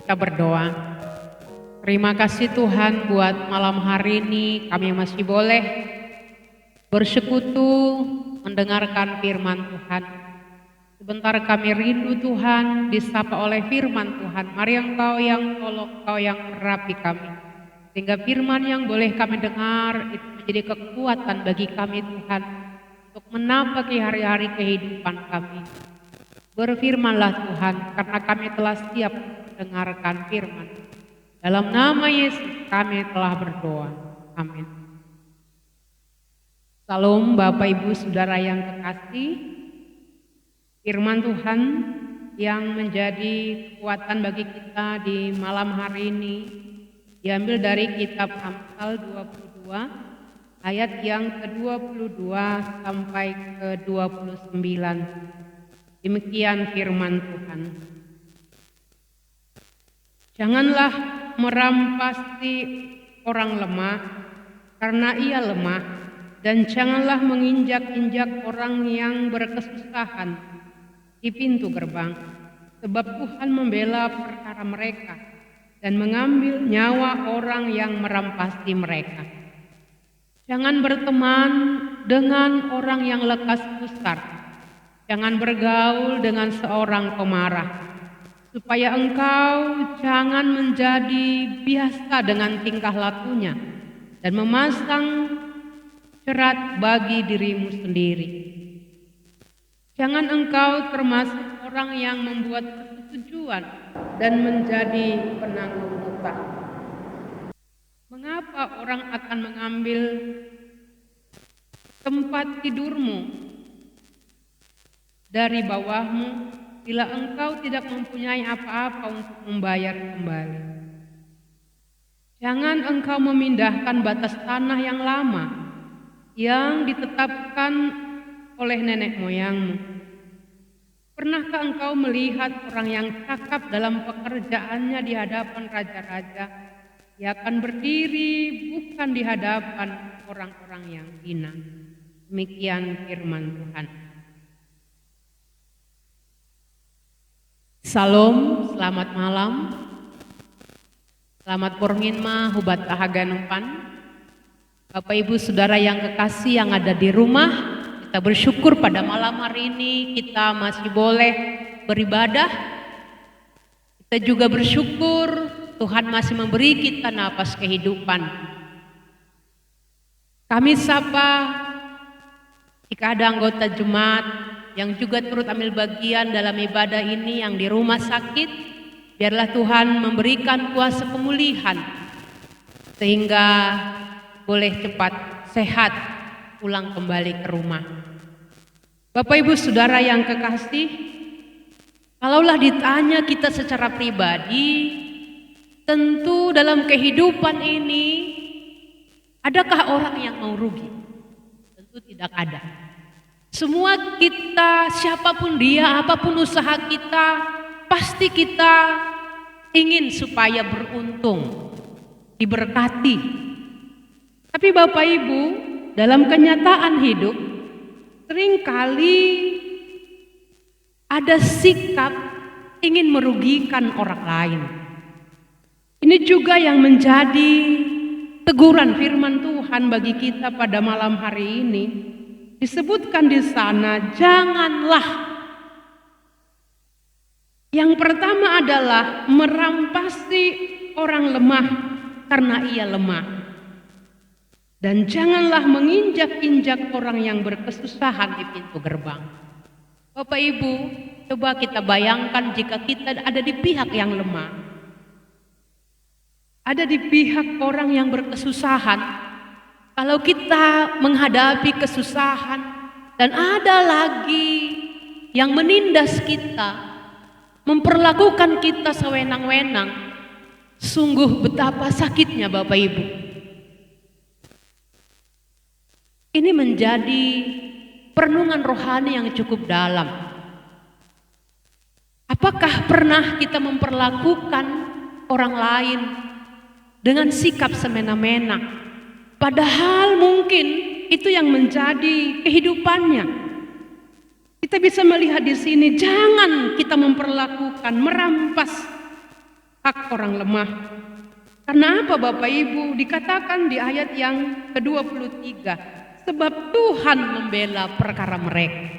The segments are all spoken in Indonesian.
Kita berdoa. Terima kasih Tuhan buat malam hari ini kami masih boleh bersekutu mendengarkan firman Tuhan. Sebentar kami rindu Tuhan disapa oleh firman Tuhan. Mari Engkau yang tolong, Engkau yang merapi kami. Sehingga firman yang boleh kami dengar itu menjadi kekuatan bagi kami Tuhan. Untuk menapaki hari-hari kehidupan kami. Berfirmanlah Tuhan karena kami telah siap mendengarkan firman. Dalam nama Yesus kami telah berdoa. Amin. Salam Bapak Ibu Saudara yang kekasih. Firman Tuhan yang menjadi kekuatan bagi kita di malam hari ini diambil dari kitab Amsal 22 ayat yang ke-22 sampai ke-29. Demikian firman Tuhan. Janganlah merampasi orang lemah karena ia lemah, dan janganlah menginjak-injak orang yang berkesusahan di pintu gerbang, sebab Tuhan membela perkara mereka dan mengambil nyawa orang yang merampasi mereka. Jangan berteman dengan orang yang lekas gusar. Jangan bergaul dengan seorang pemarah, supaya engkau jangan menjadi biasa dengan tingkah lakunya dan memasang cerat bagi dirimu sendiri. Jangan engkau termasuk orang yang membuat persetujuan dan menjadi penanggung hutang. Mengapa orang akan mengambil tempat tidurmu dari bawahmu bila engkau tidak mempunyai apa-apa untuk membayar kembali? Jangan engkau memindahkan batas tanah yang lama yang ditetapkan oleh nenek moyangmu. Pernahkah engkau melihat orang yang cakap dalam pekerjaannya di hadapan raja-raja? Ia akan berdiri bukan di hadapan orang-orang yang hina. Demikian firman Tuhan. Salam, selamat malam. Selamat porminma hubat kahaganumpan. Bapak Ibu Saudara yang kekasih yang ada di rumah, kita bersyukur pada malam hari ini kita masih boleh beribadah. Kita juga bersyukur Tuhan masih memberi kita napas kehidupan. Kami sapa jika ada anggota jemaat yang juga turut ambil bagian dalam ibadah ini yang di rumah sakit, biarlah Tuhan memberikan kuasa pemulihan sehingga boleh cepat sehat pulang kembali ke rumah. Bapak Ibu Saudara yang kekasih, kalaulah ditanya kita secara pribadi, tentu dalam kehidupan ini adakah orang yang mau rugi? Tentu tidak ada. Semua kita, siapapun dia, apapun usaha kita, pasti kita ingin supaya beruntung, diberkati. Tapi Bapak Ibu, dalam kenyataan hidup, seringkali ada sikap ingin merugikan orang lain. Ini juga yang menjadi teguran firman Tuhan bagi kita pada malam hari ini. Disebutkan di sana, janganlah. Yang pertama adalah merampasi orang lemah karena ia lemah. Dan janganlah menginjak-injak orang yang berkesusahan di pintu gerbang. Bapak Ibu, coba kita bayangkan jika kita ada di pihak yang lemah. Ada di pihak orang yang berkesusahan. Kalau kita menghadapi kesusahan dan ada lagi yang menindas kita, memperlakukan kita sewenang-wenang, sungguh betapa sakitnya Bapak Ibu. Ini menjadi perenungan rohani yang cukup dalam. Apakah pernah kita memperlakukan orang lain dengan sikap semena-mena? Padahal mungkin itu yang menjadi kehidupannya. Kita bisa melihat di sini, jangan kita memperlakukan, merampas hak orang lemah. Karena apa Bapak Ibu? Dikatakan di ayat yang ke-23, sebab Tuhan membela perkara mereka.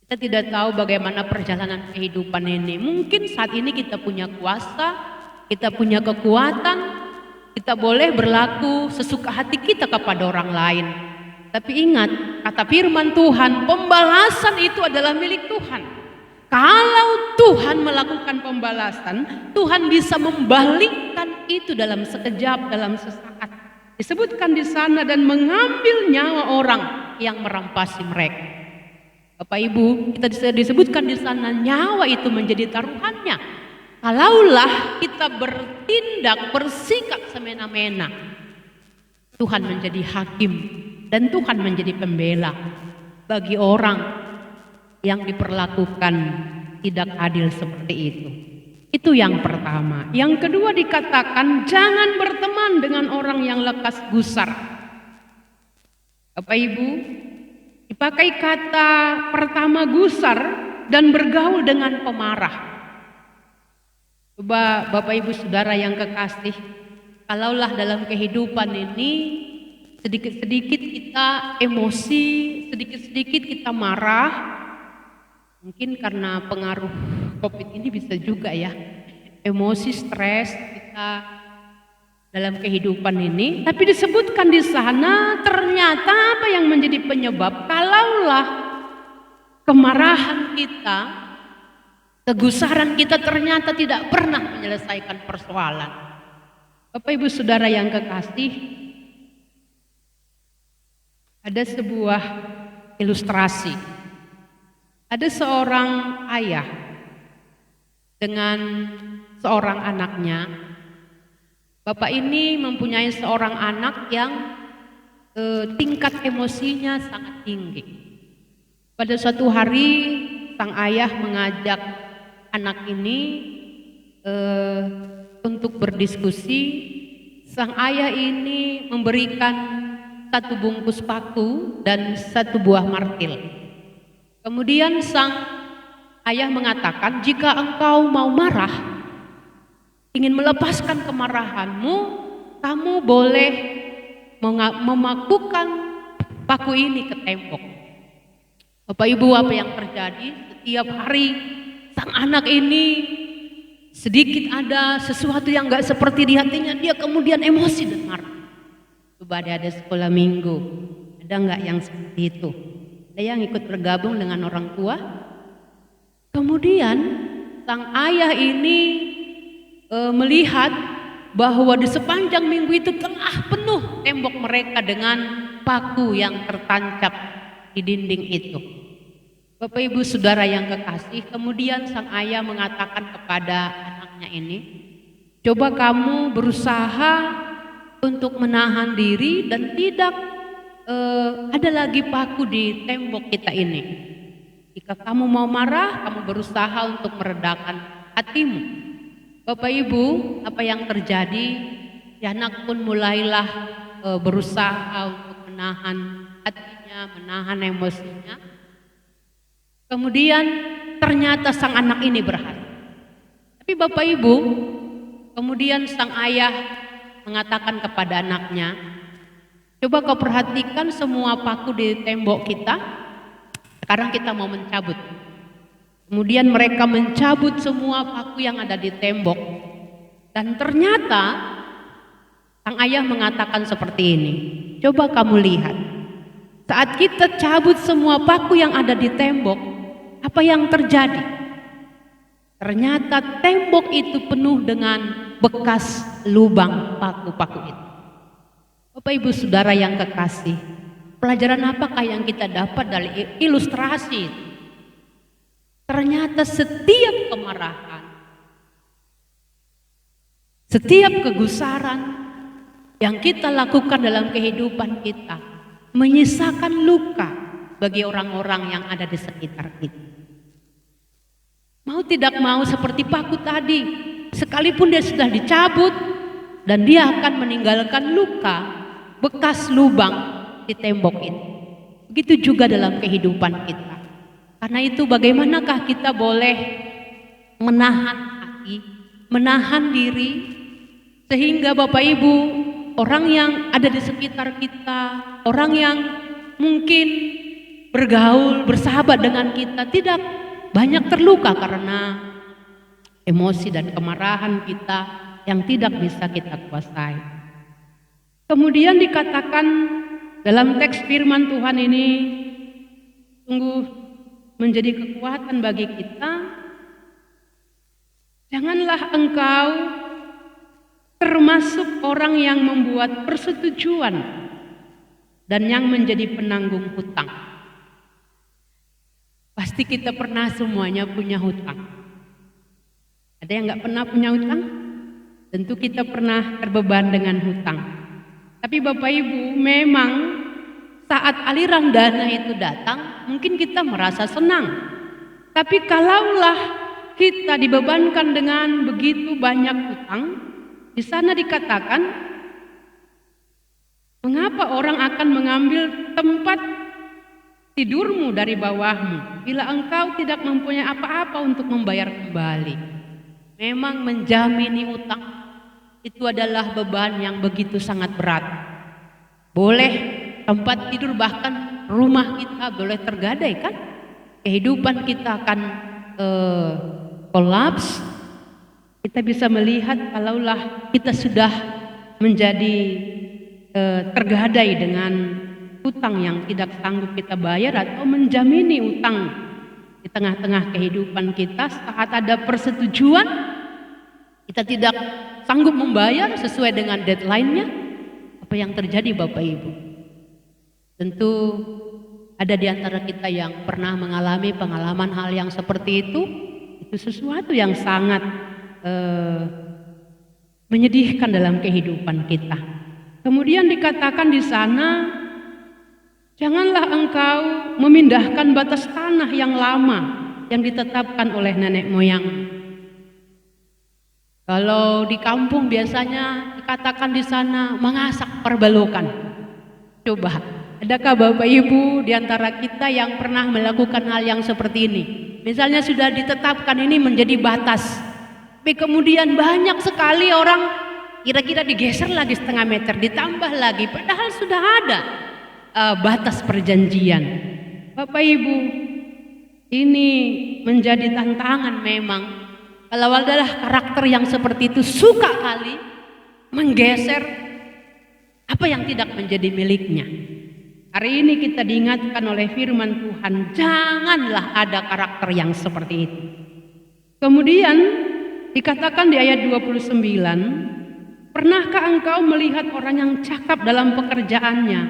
Kita tidak tahu bagaimana perjalanan kehidupan ini. Mungkin saat ini kita punya kuasa, kita punya kekuatan, kita boleh berlaku sesuka hati kita kepada orang lain. Tapi ingat, kata firman Tuhan, pembalasan itu adalah milik Tuhan. Kalau Tuhan melakukan pembalasan, Tuhan bisa membalikkan itu dalam sekejap, dalam sesaat. Disebutkan di sana, dan mengambil nyawa orang yang merampasi mereka. Bapak Ibu, kita disebutkan di sana nyawa itu menjadi taruhannya. Kalaulah kita bertindak, bersikap semena-mena, Tuhan menjadi hakim dan Tuhan menjadi pembela bagi orang yang diperlakukan tidak adil seperti itu. Itu yang pertama. Yang kedua dikatakan jangan berteman dengan orang yang lekas gusar. Bapak Ibu, dipakai kata pertama gusar dan bergaul dengan pemarah. Coba Bapak Ibu Saudara yang kekasih, kalaulah dalam kehidupan ini sedikit-sedikit kita emosi, sedikit-sedikit kita marah. Mungkin karena pengaruh COVID ini bisa juga ya, emosi, stres kita dalam kehidupan ini. Tapi disebutkan di sana ternyata apa yang menjadi penyebab, kalaulah kemarahan kita, kegusaran kita ternyata tidak pernah menyelesaikan persoalan. Bapak Ibu Saudara yang kekasih, ada sebuah ilustrasi. Ada seorang ayah dengan seorang anaknya. Bapak ini mempunyai seorang anak yang tingkat emosinya sangat tinggi. Pada suatu hari sang ayah mengajak anak ini untuk berdiskusi. Sang ayah ini memberikan satu bungkus paku dan satu buah martil. Kemudian sang ayah mengatakan, jika engkau mau marah, ingin melepaskan kemarahanmu, kamu boleh memakukan paku ini ke tembok. Bapak Ibu, apa yang terjadi? Setiap hari sang anak ini sedikit ada sesuatu yang gak seperti di hatinya, dia kemudian emosi dan marah. Coba ada sekolah minggu, ada gak yang seperti itu? Ada yang ikut bergabung dengan orang tua. Kemudian sang ayah ini melihat bahwa di sepanjang minggu itu telah penuh tembok mereka dengan paku yang tertancap di dinding itu. Bapak Ibu Saudara yang kekasih, kemudian sang ayah mengatakan kepada anaknya ini, coba kamu berusaha untuk menahan diri dan tidak ada lagi paku di tembok kita ini. Jika kamu mau marah, kamu berusaha untuk meredakan hatimu. Bapak Ibu, apa yang terjadi? Anak pun mulailah berusaha untuk menahan hatinya, menahan emosinya. Kemudian ternyata sang anak ini berhasil. Tapi Bapak Ibu, kemudian sang ayah mengatakan kepada anaknya, coba kau perhatikan semua paku di tembok kita. Sekarang kita mau mencabut. Kemudian mereka mencabut semua paku yang ada di tembok. Dan ternyata sang ayah mengatakan seperti ini. Coba kamu lihat. Saat kita cabut semua paku yang ada di tembok, apa yang terjadi? Ternyata tembok itu penuh dengan bekas lubang paku-paku itu. Bapak Ibu Saudara yang kekasih, pelajaran apakah yang kita dapat dari ilustrasi? Ternyata setiap kemarahan, setiap kegusaran yang kita lakukan dalam kehidupan kita menyisakan luka bagi orang-orang yang ada di sekitar kita. Mau tidak mau seperti paku tadi, sekalipun dia sudah dicabut dan dia akan meninggalkan luka, bekas lubang di tembok ini. Begitu juga dalam kehidupan kita. Karena itu bagaimanakah kita boleh menahan hati, menahan diri, sehingga Bapak Ibu, orang yang ada di sekitar kita, orang yang mungkin bergaul, bersahabat dengan kita tidak banyak terluka karena emosi dan kemarahan kita yang tidak bisa kita kuasai. Kemudian dikatakan dalam teks firman Tuhan ini sungguh menjadi kekuatan bagi kita. Janganlah engkau termasuk orang yang membuat persetujuan dan yang menjadi penanggung hutang. Pasti kita pernah semuanya punya hutang. Ada yang nggak pernah punya hutang? Tentu kita pernah terbeban dengan hutang. Tapi Bapak Ibu, memang saat aliran dana itu datang, mungkin kita merasa senang. Tapi kalaulah kita dibebankan dengan begitu banyak hutang, di sana dikatakan, mengapa orang akan mengambil tempat tidurmu dari bawahmu, bila engkau tidak mempunyai apa-apa untuk membayar kembali. Memang menjamini hutang itu adalah beban yang begitu sangat berat. Boleh tempat tidur, bahkan rumah kita boleh tergadai kan? Kehidupan kita akan kolaps. Kita bisa melihat kalaulah kita sudah menjadi tergadai dengan hutang yang tidak sanggup kita bayar, atau menjamini hutang di tengah-tengah kehidupan kita. Saat ada persetujuan kita tidak sanggup membayar sesuai dengan deadline-nya, apa yang terjadi Bapak Ibu? Tentu ada di antara kita yang pernah mengalami pengalaman hal yang seperti itu. Itu sesuatu yang sangat menyedihkan dalam kehidupan kita. Kemudian dikatakan di sana, janganlah engkau memindahkan batas tanah yang lama yang ditetapkan oleh nenek moyang. Kalau di kampung biasanya dikatakan di sana mengasak perbelokan. Coba, adakah Bapak Ibu di antara kita yang pernah melakukan hal yang seperti ini? Misalnya sudah ditetapkan ini menjadi batas, tapi kemudian banyak sekali orang kira-kira digeser lagi setengah meter, ditambah lagi, padahal sudah ada batas perjanjian. Bapak Ibu, ini menjadi tantangan memang. Kalau adalah karakter yang seperti itu, suka kali menggeser apa yang tidak menjadi miliknya. Hari ini kita diingatkan oleh firman Tuhan, janganlah ada karakter yang seperti itu. Kemudian dikatakan di ayat 29, pernahkah engkau melihat orang yang cakap dalam pekerjaannya?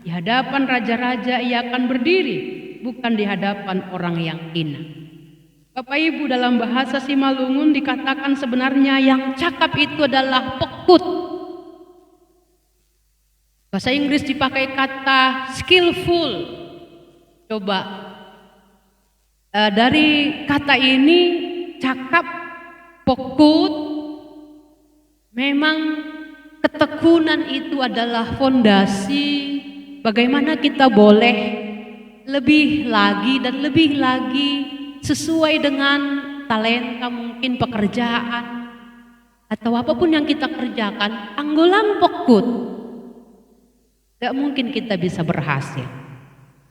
Di hadapan raja-raja ia akan berdiri, bukan di hadapan orang yang hina. Bapak Ibu, dalam bahasa Simalungun dikatakan sebenarnya yang cakap itu adalah pekut. Bahasa Inggris dipakai kata skillful. Coba, dari kata ini cakap, pekut, memang ketekunan itu adalah fondasi bagaimana kita boleh lebih lagi dan lebih lagi sesuai dengan talenta, mungkin pekerjaan atau apapun yang kita kerjakan, anggolan pekut, gak mungkin kita bisa berhasil.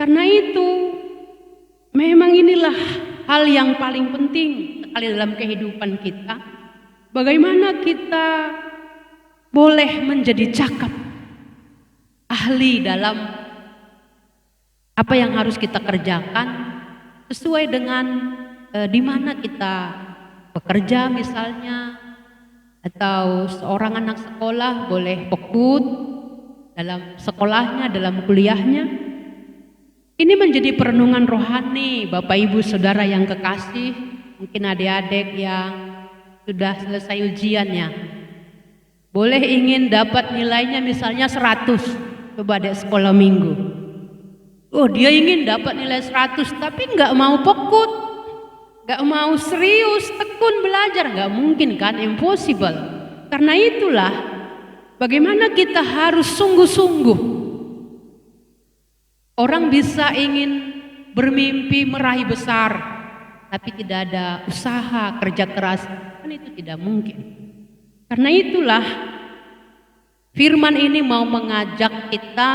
Karena itu memang inilah hal yang paling penting sekali dalam kehidupan kita. Bagaimana kita boleh menjadi cakap, ahli dalam apa yang harus kita kerjakan, sesuai dengan di mana kita bekerja misalnya, atau seorang anak sekolah boleh pekut dalam sekolahnya, dalam kuliahnya. Ini menjadi perenungan rohani Bapak Ibu Saudara yang kekasih, mungkin adik-adik yang sudah selesai ujiannya, boleh ingin dapat nilainya misalnya 100, coba adik sekolah minggu. Oh, dia ingin dapat nilai 100 tapi nggak mau pekut, nggak mau serius, tekun belajar, nggak mungkin kan, impossible. Karena itulah bagaimana kita harus sungguh-sungguh. Orang bisa ingin bermimpi meraih besar, tapi tidak ada usaha kerja keras, kan itu tidak mungkin. Karena itulah firman ini mau mengajak kita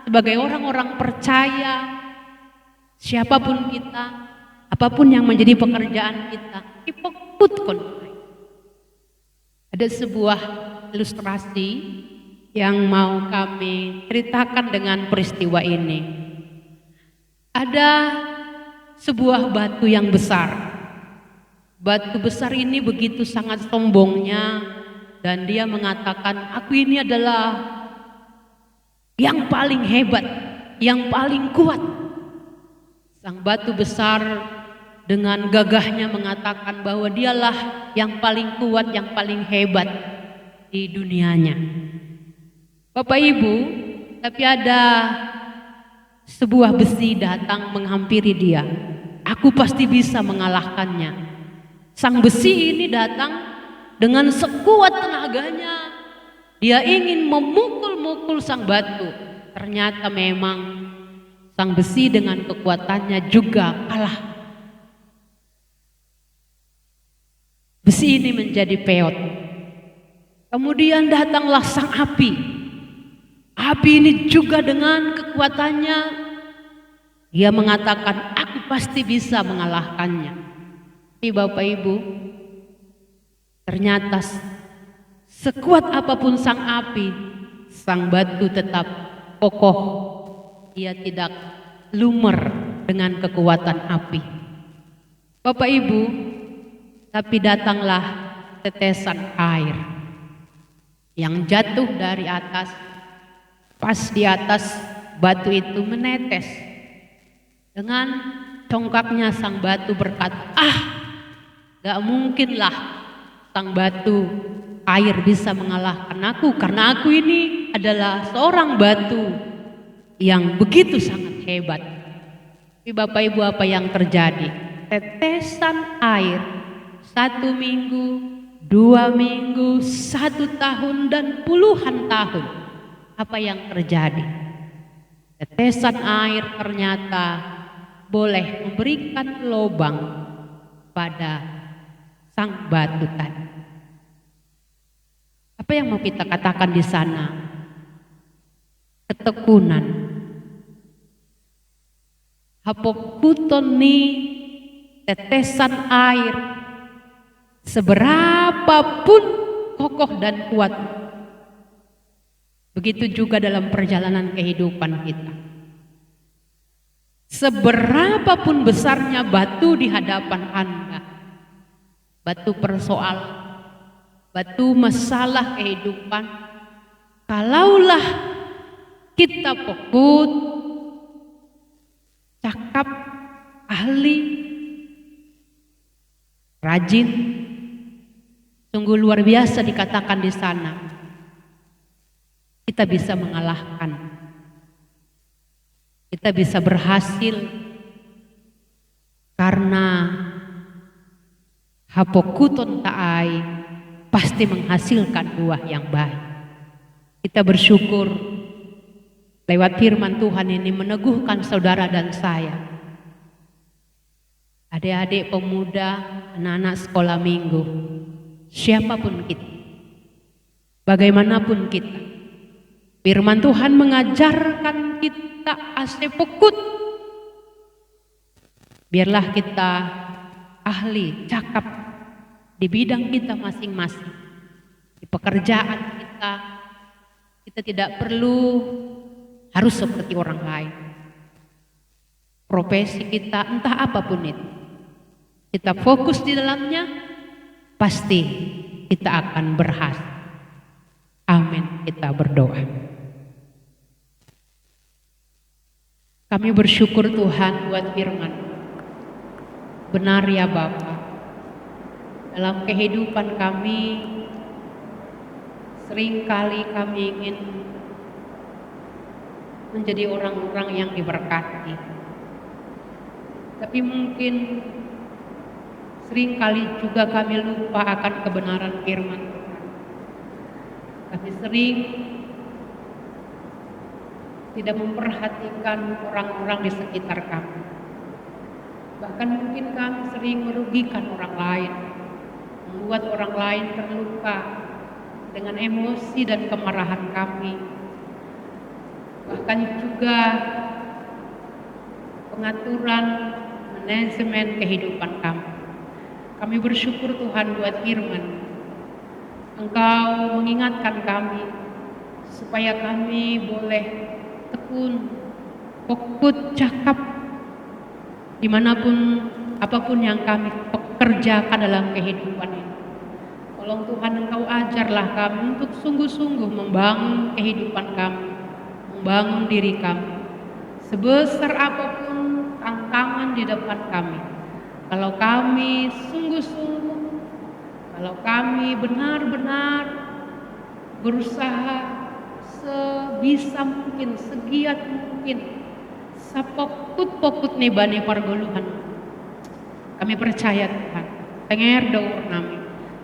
sebagai orang-orang percaya, siapapun kita, apapun yang menjadi pekerjaan kita, ipokut konflik. Ada sebuah ilustrasi yang mau kami ceritakan dengan peristiwa ini. Ada sebuah batu yang besar. Batu besar ini begitu sangat sombongnya dan dia mengatakan, aku ini adalah yang paling hebat, yang paling kuat. Sang batu besar dengan gagahnya mengatakan bahwa dialah yang paling kuat, yang paling hebat di dunianya. Bapak Ibu, tapi ada sebuah besi datang menghampiri dia. Aku pasti bisa mengalahkannya. Sang besi ini datang dengan sekuat tenaganya. Dia ingin memukul-mukul sang batu. Ternyata memang sang besi dengan kekuatannya juga kalah. Besi ini menjadi peot. Kemudian datanglah sang api. Api ini juga dengan kekuatannya, dia mengatakan, aku pasti bisa mengalahkannya. Tapi Bapak Ibu, ternyata sekuat apapun sang api, sang batu tetap kokoh. Dia tidak lumer dengan kekuatan api. Bapak Ibu, tapi datanglah tetesan air yang jatuh dari atas. Pas di atas batu itu menetes. Dengan congkaknya sang batu berkata, gak mungkinlah sang batu air bisa mengalahkan aku. Karena aku ini adalah seorang batu yang begitu sangat hebat. Tapi Bapak Ibu, apa yang terjadi? Tetesan air 1 minggu, 2 minggu, 1 tahun dan puluhan tahun. Apa yang terjadi? Tetesan air ternyata boleh memberikan lubang pada sang batu tadi. Apa yang mau kita katakan di sana? Ketekunan. Hapokutoni, tetesan air, seberapapun kokoh dan kuat. Begitu juga dalam perjalanan kehidupan kita. Seberapapun besarnya batu di hadapan Anda, batu persoalan, batu masalah kehidupan, kalaulah kita pekut, cakap, ahli, rajin, sungguh luar biasa dikatakan di sana. Kita bisa mengalahkan, kita bisa berhasil karena hapokuton ta'ai pasti menghasilkan buah yang baik. Kita bersyukur lewat firman Tuhan ini meneguhkan saudara dan saya, adik-adik pemuda, anak-anak sekolah minggu, siapapun kita, bagaimanapun kita, firman Tuhan mengajarkan kita asepukut. Biarlah kita ahli, cakap di bidang kita masing-masing. Di pekerjaan kita, kita tidak perlu harus seperti orang lain. Profesi kita, entah apapun itu, kita fokus di dalamnya, pasti kita akan berhasil. Amin. Kita berdoa. Kami bersyukur Tuhan buat firman. Benar ya Bapa, dalam kehidupan kami seringkali kami ingin menjadi orang-orang yang diberkati. Tapi mungkin seringkali juga kami lupa akan kebenaran firman Tuhan. Kami sering tidak memperhatikan orang-orang di sekitar kami. Bahkan mungkin kami sering merugikan orang lain, membuat orang lain terluka dengan emosi dan kemarahan kami. Bahkan juga pengaturan manajemen kehidupan kami. Kami bersyukur Tuhan buat firman. Engkau mengingatkan kami supaya kami boleh tekun, fokus, cakap dimanapun apapun yang kami kerjakan dalam kehidupan ini. Tolong Tuhan Engkau ajarlah kami untuk sungguh-sungguh membangun kehidupan kami, membangun diri kami. Sebesar apapun tantangan di depan kami, kalau kami sungguh-sungguh, kalau kami benar-benar berusaha sebisa mungkin, segiat mungkin, sapokut-pokut nebane pargoluhan, kami percaya Tuhan, tenger daur nami,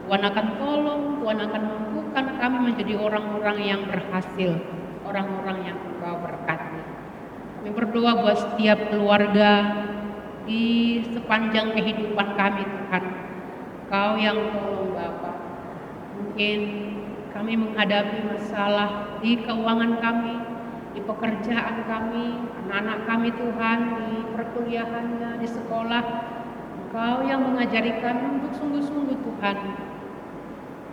Tuhan akan tolong, Tuhan akan mampukan kami menjadi orang-orang yang berhasil, orang-orang yang Engkau berkati. Kami berdoa buat setiap keluarga di sepanjang kehidupan kami Tuhan. Kau yang tolong Bapa. Mungkin kami menghadapi masalah di keuangan kami, di pekerjaan kami, anak-anak kami Tuhan, di perkuliahannya, di sekolah. Engkau yang mengajari kami untuk sungguh-sungguh Tuhan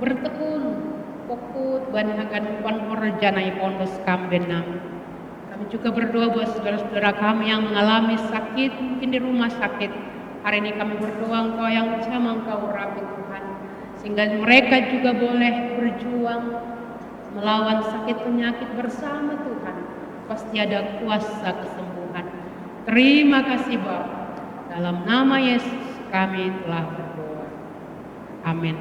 bertekun, fokus, banyakan panhorjanai pondos kambenam. Kami juga berdoa buat saudara-saudara kami yang mengalami sakit, mungkin di rumah sakit. Hari ini kami berdoa Engkau yang bersama Engkau urapi Tuhan. Sehingga mereka juga boleh berjuang melawan sakit penyakit bersama Tuhan. Pasti ada kuasa kesembuhan. Terima kasih Bapa. Dalam nama Yesus kami telah berdoa. Amin.